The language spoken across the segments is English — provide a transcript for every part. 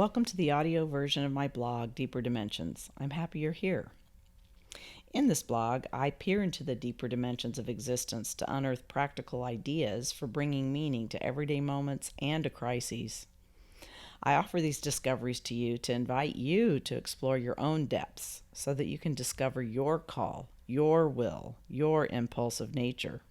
Welcome to the audio version of my blog, Deeper Dimensions. I'm happy you're here. In this blog, I peer into the deeper dimensions of existence to unearth practical ideas for bringing meaning to everyday moments and to crises. I offer these discoveries to you to invite you to explore your own depths so that you can discover your call, your will, your impulsive nature.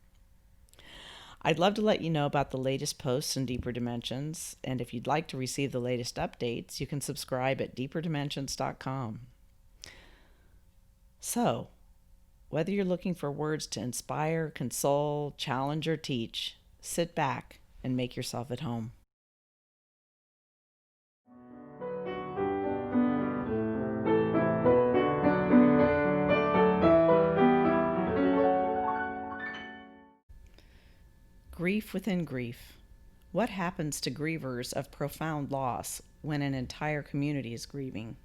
I'd love to let you know about the latest posts in Deeper Dimensions, and if you'd like to receive the latest updates, you can subscribe at deeperdimensions.com. So, whether you're looking for words to inspire, console, challenge, or teach, sit back and make yourself at home. Grief within grief. What happens to grievers of profound loss when an entire community is grieving?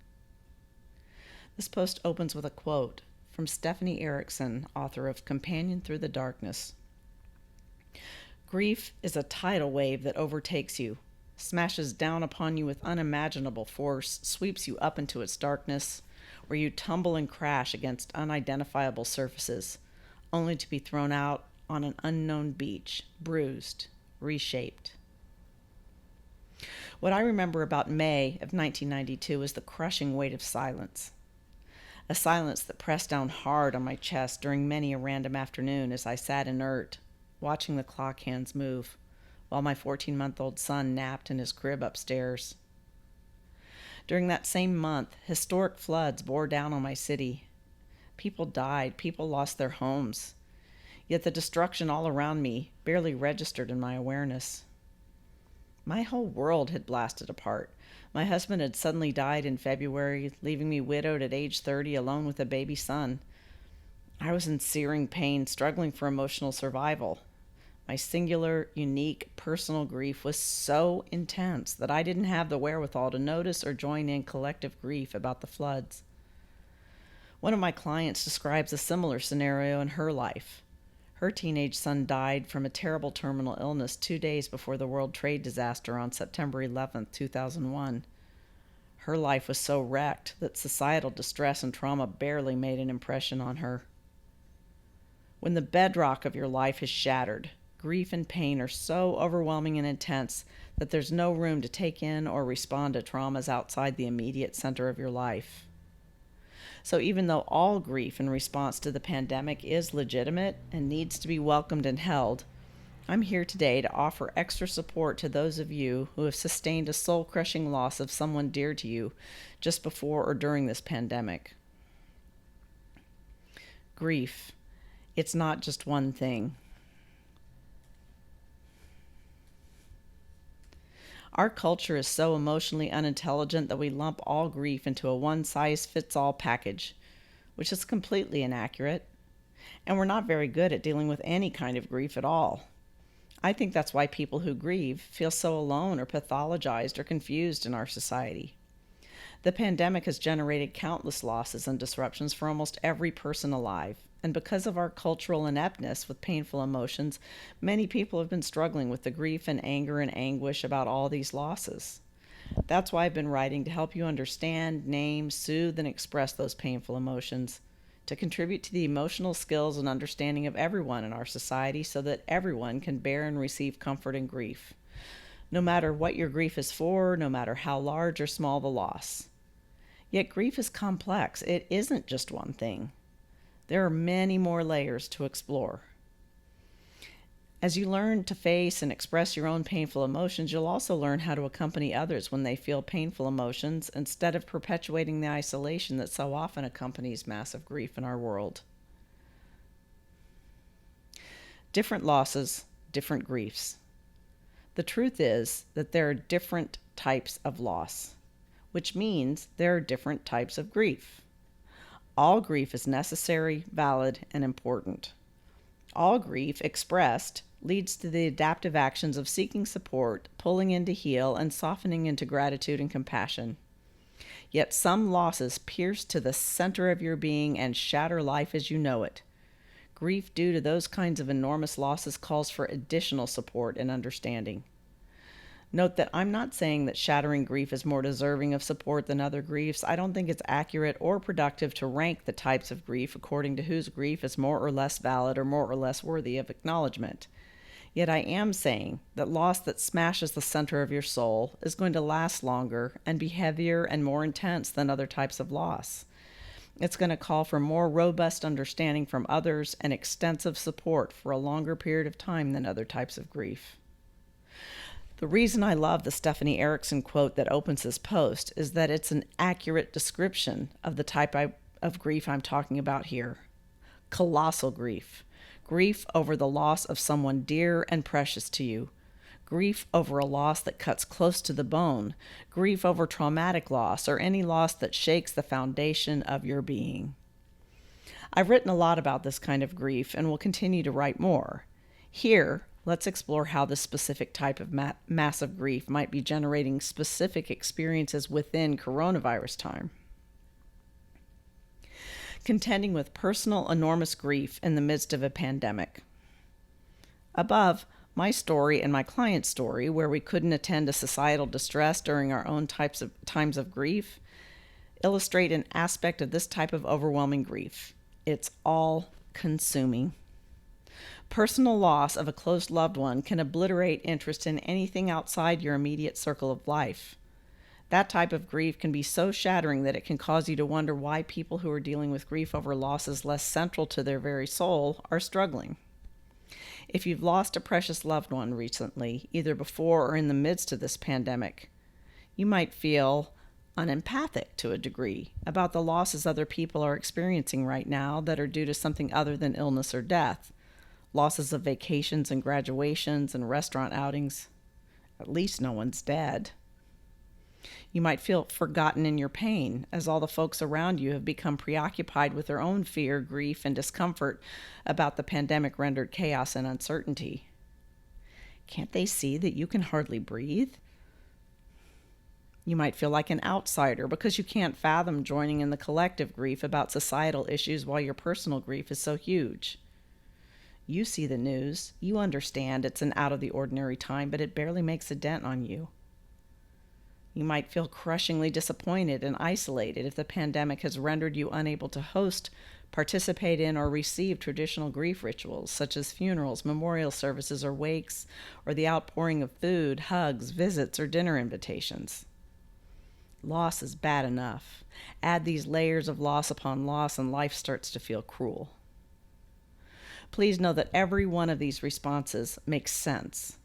This post opens with a quote from Stephanie Erickson, author of Companion Through the Darkness. Grief is a tidal wave that overtakes you, smashes down upon you with unimaginable force, sweeps you up into its darkness, where you tumble and crash against unidentifiable surfaces, only to be thrown out on an unknown beach, bruised, reshaped. What I remember about May of 1992 is the crushing weight of silence. A silence that pressed down hard on my chest during many a random afternoon as I sat inert, watching the clock hands move, while my 14-month-old son napped in his crib upstairs. During that same month, historic floods bore down on my city. People died, people lost their homes. Yet the destruction all around me barely registered in my awareness. My whole world had blasted apart. My husband had suddenly died in February, leaving me widowed at age 30 alone with a baby son. I was in searing pain, struggling for emotional survival. My singular, unique, personal grief was so intense that I didn't have the wherewithal to notice or join in collective grief about the floods. One of my clients describes a similar scenario in her life. Her teenage son died from a terrible terminal illness 2 days before the World Trade disaster on September 11, 2001. Her life was so wrecked that societal distress and trauma barely made an impression on her. When the bedrock of your life is shattered, grief and pain are so overwhelming and intense that there's no room to take in or respond to traumas outside the immediate center of your life. So even though all grief in response to the pandemic is legitimate and needs to be welcomed and held, I'm here today to offer extra support to those of you who have sustained a soul-crushing loss of someone dear to you just before or during this pandemic. Grief, it's not just one thing. Our culture is so emotionally unintelligent that we lump all grief into a one-size-fits-all package, which is completely inaccurate. And we're not very good at dealing with any kind of grief at all. I think that's why people who grieve feel so alone or pathologized or confused in our society. The pandemic has generated countless losses and disruptions for almost every person alive. And because of our cultural ineptness with painful emotions, many people have been struggling with the grief and anger and anguish about all these losses. That's why I've been writing to help you understand, name, soothe, and express those painful emotions, to contribute to the emotional skills and understanding of everyone in our society so that everyone can bear and receive comfort in grief, no matter what your grief is for, no matter how large or small the loss. Yet grief is complex. It isn't just one thing. There are many more layers to explore. As you learn to face and express your own painful emotions, you'll also learn how to accompany others when they feel painful emotions instead of perpetuating the isolation that so often accompanies massive grief in our world. Different losses, different griefs. The truth is that there are different types of loss, which means there are different types of grief. All grief is necessary, valid, and important. All grief expressed leads to the adaptive actions of seeking support, pulling in to heal, and softening into gratitude and compassion. Yet some losses pierce to the center of your being and shatter life as you know it. Grief due to those kinds of enormous losses calls for additional support and understanding. Note that I'm not saying that shattering grief is more deserving of support than other griefs. I don't think it's accurate or productive to rank the types of grief according to whose grief is more or less valid or more or less worthy of acknowledgement. Yet I am saying that loss that smashes the center of your soul is going to last longer and be heavier and more intense than other types of loss. It's going to call for more robust understanding from others and extensive support for a longer period of time than other types of grief. The reason I love the Stephanie Erickson quote that opens this post is that it's an accurate description of the type of grief I'm talking about here. Colossal grief. Grief over the loss of someone dear and precious to you. Grief over a loss that cuts close to the bone. Grief over traumatic loss or any loss that shakes the foundation of your being. I've written a lot about this kind of grief and will continue to write more. Here, let's explore how this specific type of massive grief might be generating specific experiences within coronavirus time. Contending with personal enormous grief in the midst of a pandemic. Above, my story and my client's story, where we couldn't attend to societal distress during our own times of grief, illustrate an aspect of this type of overwhelming grief. It's all-consuming. Personal loss of a close loved one can obliterate interest in anything outside your immediate circle of life. That type of grief can be so shattering that it can cause you to wonder why people who are dealing with grief over losses less central to their very soul are struggling. If you've lost a precious loved one recently, either before or in the midst of this pandemic, you might feel unempathic to a degree about the losses other people are experiencing right now that are due to something other than illness or death. Losses of vacations and graduations and restaurant outings. At least no one's dead. You might feel forgotten in your pain, as all the folks around you have become preoccupied with their own fear, grief, and discomfort about the pandemic-rendered chaos and uncertainty. Can't they see that you can hardly breathe? You might feel like an outsider because you can't fathom joining in the collective grief about societal issues while your personal grief is so huge. You see the news. You understand it's an out-of-the-ordinary time, but it barely makes a dent on you. You might feel crushingly disappointed and isolated if the pandemic has rendered you unable to host, participate in, or receive traditional grief rituals, such as funerals, memorial services, or wakes, or the outpouring of food, hugs, visits, or dinner invitations. Loss is bad enough. Add these layers of loss upon loss, and life starts to feel cruel. Please know that every one of these responses makes sense.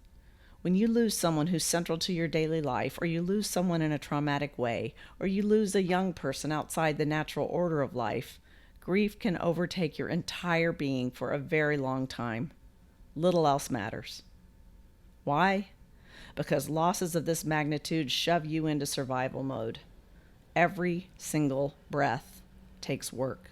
When you lose someone who's central to your daily life, or you lose someone in a traumatic way, or you lose a young person outside the natural order of life, grief can overtake your entire being for a very long time. Little else matters. Why? Because losses of this magnitude shove you into survival mode. Every single breath takes work.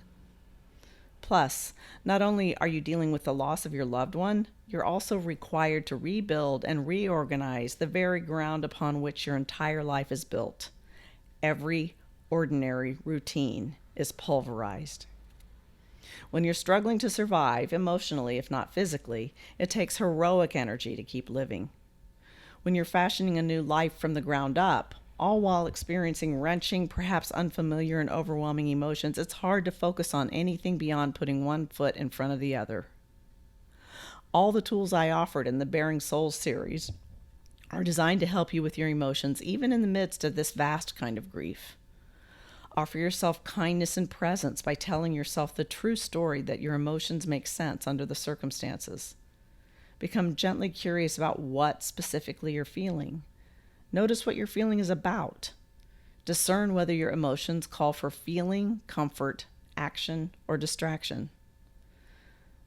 Plus, not only are you dealing with the loss of your loved one, you're also required to rebuild and reorganize the very ground upon which your entire life is built. Every ordinary routine is pulverized. When you're struggling to survive, emotionally if not physically, it takes heroic energy to keep living. When you're fashioning a new life from the ground up, all while experiencing wrenching, perhaps unfamiliar and overwhelming emotions, it's hard to focus on anything beyond putting one foot in front of the other. All the tools I offered in the Bearing Souls series are designed to help you with your emotions, even in the midst of this vast kind of grief. Offer yourself kindness and presence by telling yourself the true story that your emotions make sense under the circumstances. Become gently curious about what specifically you're feeling. Notice what your feeling is about. Discern whether your emotions call for feeling, comfort, action, or distraction.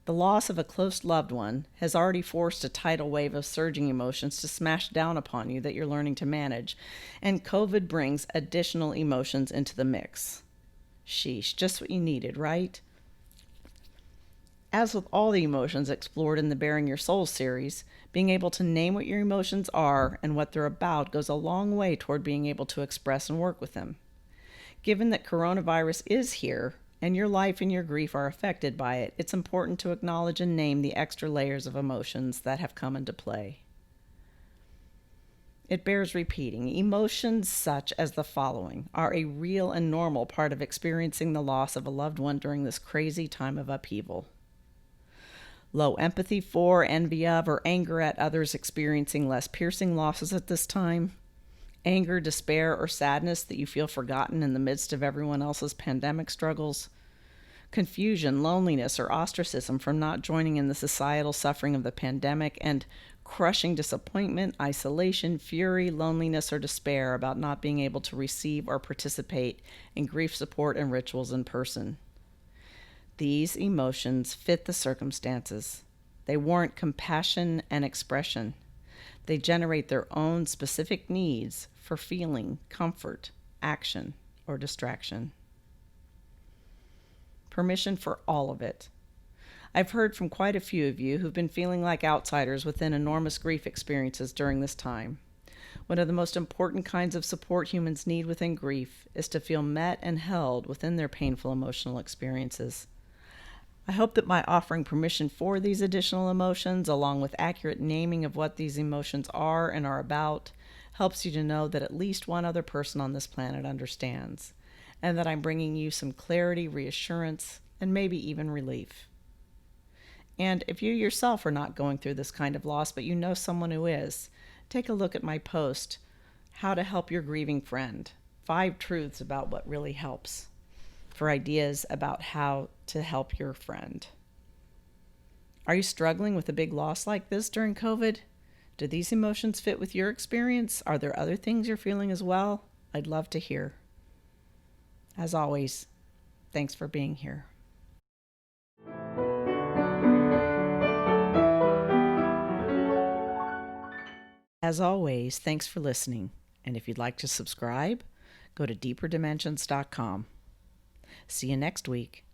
The loss of a close loved one has already forced a tidal wave of surging emotions to smash down upon you that you're learning to manage, and COVID brings additional emotions into the mix. Sheesh, just what you needed, right? As with all the emotions explored in the Bearing Your Soul series, being able to name what your emotions are and what they're about goes a long way toward being able to express and work with them. Given that coronavirus is here, and your life and your grief are affected by it, it's important to acknowledge and name the extra layers of emotions that have come into play. It bears repeating. Emotions such as the following are a real and normal part of experiencing the loss of a loved one during this crazy time of upheaval. Low empathy for, envy of, or anger at others experiencing less piercing losses at this time. Anger, despair, or sadness that you feel forgotten in the midst of everyone else's pandemic struggles. Confusion, loneliness, or ostracism from not joining in the societal suffering of the pandemic, and crushing disappointment, isolation, fury, loneliness, or despair about not being able to receive or participate in grief support and rituals in person. These emotions fit the circumstances. They warrant compassion and expression. They generate their own specific needs for feeling, comfort, action, or distraction. Permission for all of it. I've heard from quite a few of you who've been feeling like outsiders within enormous grief experiences during this time. One of the most important kinds of support humans need within grief is to feel met and held within their painful emotional experiences. I hope that my offering permission for these additional emotions, along with accurate naming of what these emotions are and are about, helps you to know that at least one other person on this planet understands, and that I'm bringing you some clarity, reassurance, and maybe even relief. And if you yourself are not going through this kind of loss, but you know someone who is, take a look at my post, How to Help Your Grieving Friend, 5 Truths About What Really Helps, for ideas about how to help your friend. Are you struggling with a big loss like this during COVID? Do these emotions fit with your experience? Are there other things you're feeling as well? I'd love to hear. As always, thanks for being here. As always, thanks for listening. And if you'd like to subscribe, go to deeperdimensions.com. See you next week.